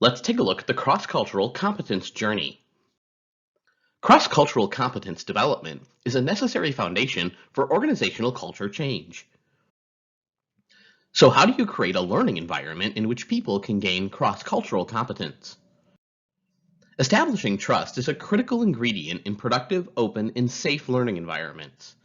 Let's take a look at the cross-cultural competence journey. Cross-cultural competence development is a necessary foundation for organizational culture change. So how do you create a learning environment in which people can gain cross-cultural competence? Establishing trust is a critical ingredient in productive, open, and safe learning environments.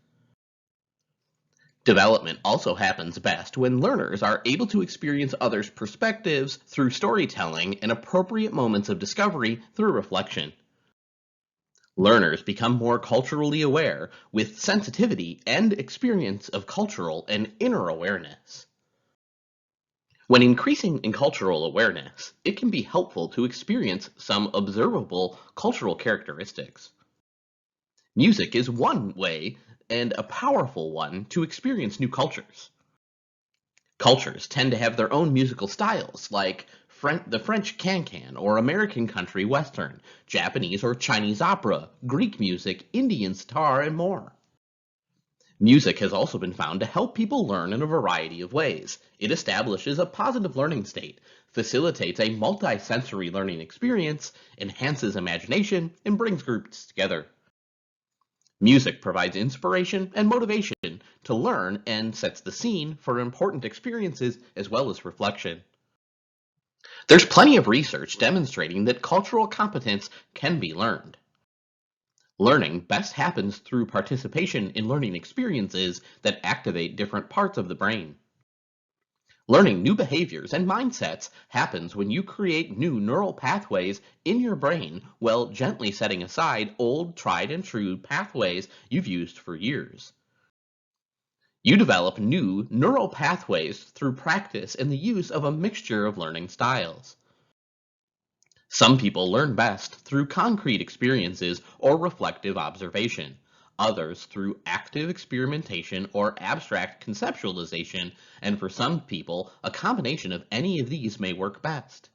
Development also happens best when learners are able to experience others' perspectives through storytelling and appropriate moments of discovery through reflection. Learners become more culturally aware with sensitivity and experience of cultural and inner awareness. When increasing in cultural awareness, it can be helpful to experience some observable cultural characteristics. Music is one way and a powerful one to experience new cultures. Cultures tend to have their own musical styles, like the French cancan or American country western, Japanese or Chinese opera, Greek music, Indian sitar, and more. Music has also been found to help people learn in a variety of ways. It establishes a positive learning state, facilitates a multi-sensory learning experience, enhances imagination, and brings groups together. Music provides inspiration and motivation to learn and sets the scene for important experiences as well as reflection. There's plenty of research demonstrating that cultural competence can be learned. Learning best happens through participation in learning experiences that activate different parts of the brain. Learning new behaviors and mindsets happens when you create new neural pathways in your brain while gently setting aside old, tried and true pathways you've used for years. You develop new neural pathways through practice and the use of a mixture of learning styles. Some people learn best through concrete experiences or reflective observation. Others through active experimentation or abstract conceptualization, and for some people, a combination of any of these may work best.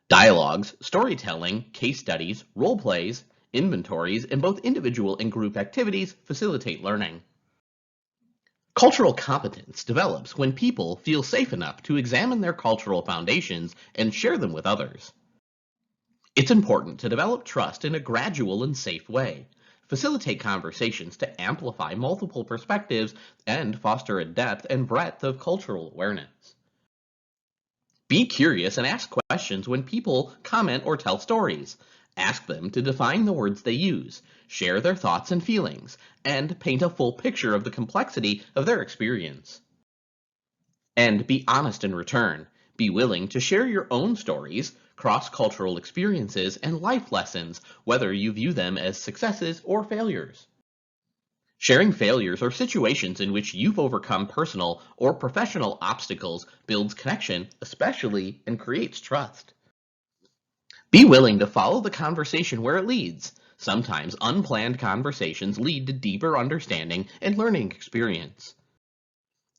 Dialogues, storytelling, case studies, role plays, inventories, and both individual and group activities facilitate learning. Cultural competence develops when people feel safe enough to examine their cultural foundations and share them with others. It's important to develop trust in a gradual and safe way. Facilitate conversations to amplify multiple perspectives and foster a depth and breadth of cultural awareness. Be curious and ask questions when people comment or tell stories. Ask them to define the words they use, share their thoughts and feelings, and paint a full picture of the complexity of their experience. And be honest in return. Be willing to share your own stories, cross-cultural experiences, and life lessons, whether you view them as successes or failures. Sharing failures or situations in which you've overcome personal or professional obstacles builds connection, especially, and creates trust. Be willing to follow the conversation where it leads. Sometimes unplanned conversations lead to deeper understanding and learning experience.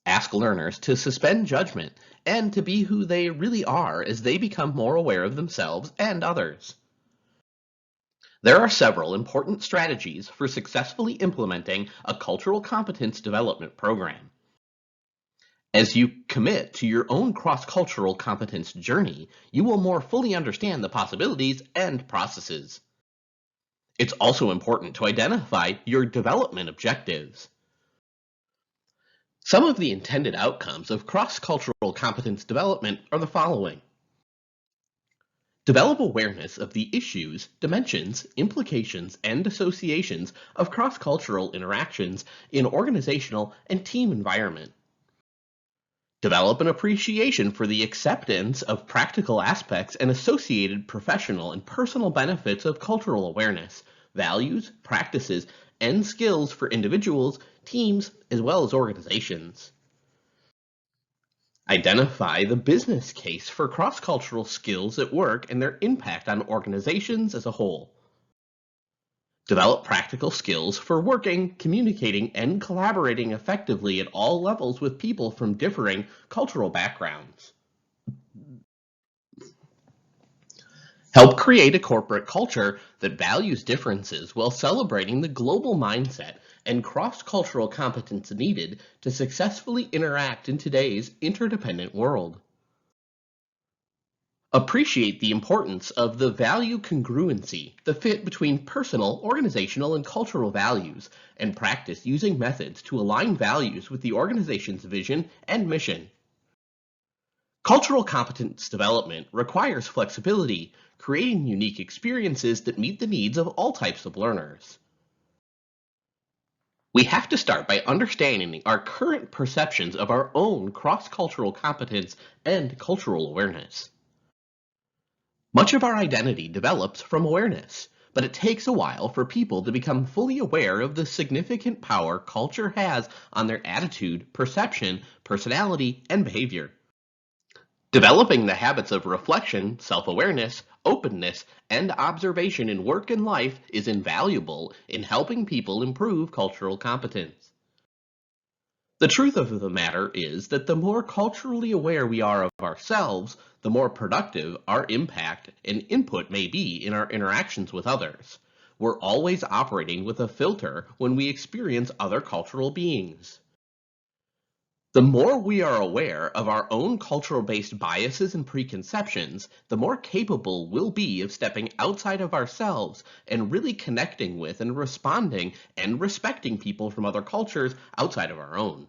Ask learners to suspend judgment and to be who they really are as they become more aware of themselves and others. There are several important strategies for successfully implementing a cultural competence development program. As you commit to your own cross-cultural competence journey, you will more fully understand the possibilities and processes. It's also important to identify your development objectives. Some of the intended outcomes of cross-cultural competence development are the following. Develop awareness of the issues, dimensions, implications, and associations of cross-cultural interactions in organizational and team environment. Develop an appreciation for the acceptance of practical aspects and associated professional and personal benefits of cultural awareness, values, practices, and skills for individuals, teams, as well as organizations. Identify the business case for cross-cultural skills at work and their impact on organizations as a whole. Develop practical skills for working, communicating, and collaborating effectively at all levels with people from differing cultural backgrounds. Help create a corporate culture that values differences while celebrating the global mindset and cross-cultural competence needed to successfully interact in today's interdependent world. Appreciate the importance of the value congruency, the fit between personal, organizational, and cultural values, and practice using methods to align values with the organization's vision and mission. Cultural competence development requires flexibility, creating unique experiences that meet the needs of all types of learners. We have to start by understanding our current perceptions of our own cross-cultural competence and cultural awareness. Much of our identity develops from awareness, but it takes a while for people to become fully aware of the significant power culture has on their attitude, perception, personality, and behavior. Developing the habits of reflection, self-awareness, openness, and observation in work and life is invaluable in helping people improve cultural competence. The truth of the matter is that the more culturally aware we are of ourselves, the more productive our impact and input may be in our interactions with others. We're always operating with a filter when we experience other cultural beings. The more we are aware of our own cultural-based biases and preconceptions, the more capable we'll be of stepping outside of ourselves and really connecting with and responding and respecting people from other cultures outside of our own.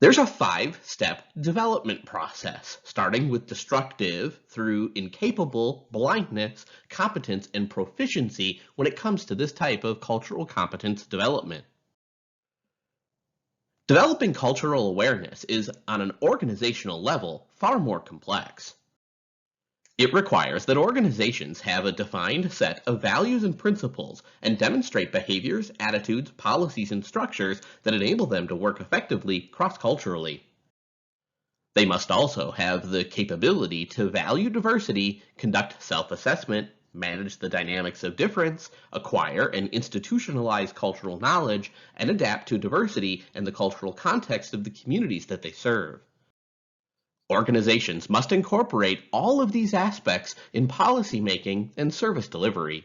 There's a 5-step development process, starting with destructive through incapable, blindness, competence, and proficiency when it comes to this type of cultural competence development. Developing cultural awareness is, on an organizational level, far more complex. It requires that organizations have a defined set of values and principles and demonstrate behaviors, attitudes, policies, and structures that enable them to work effectively cross-culturally. They must also have the capability to value diversity, conduct self-assessment, manage the dynamics of difference, acquire and institutionalize cultural knowledge, and adapt to diversity and the cultural context of the communities that they serve. Organizations must incorporate all of these aspects in policy making and service delivery.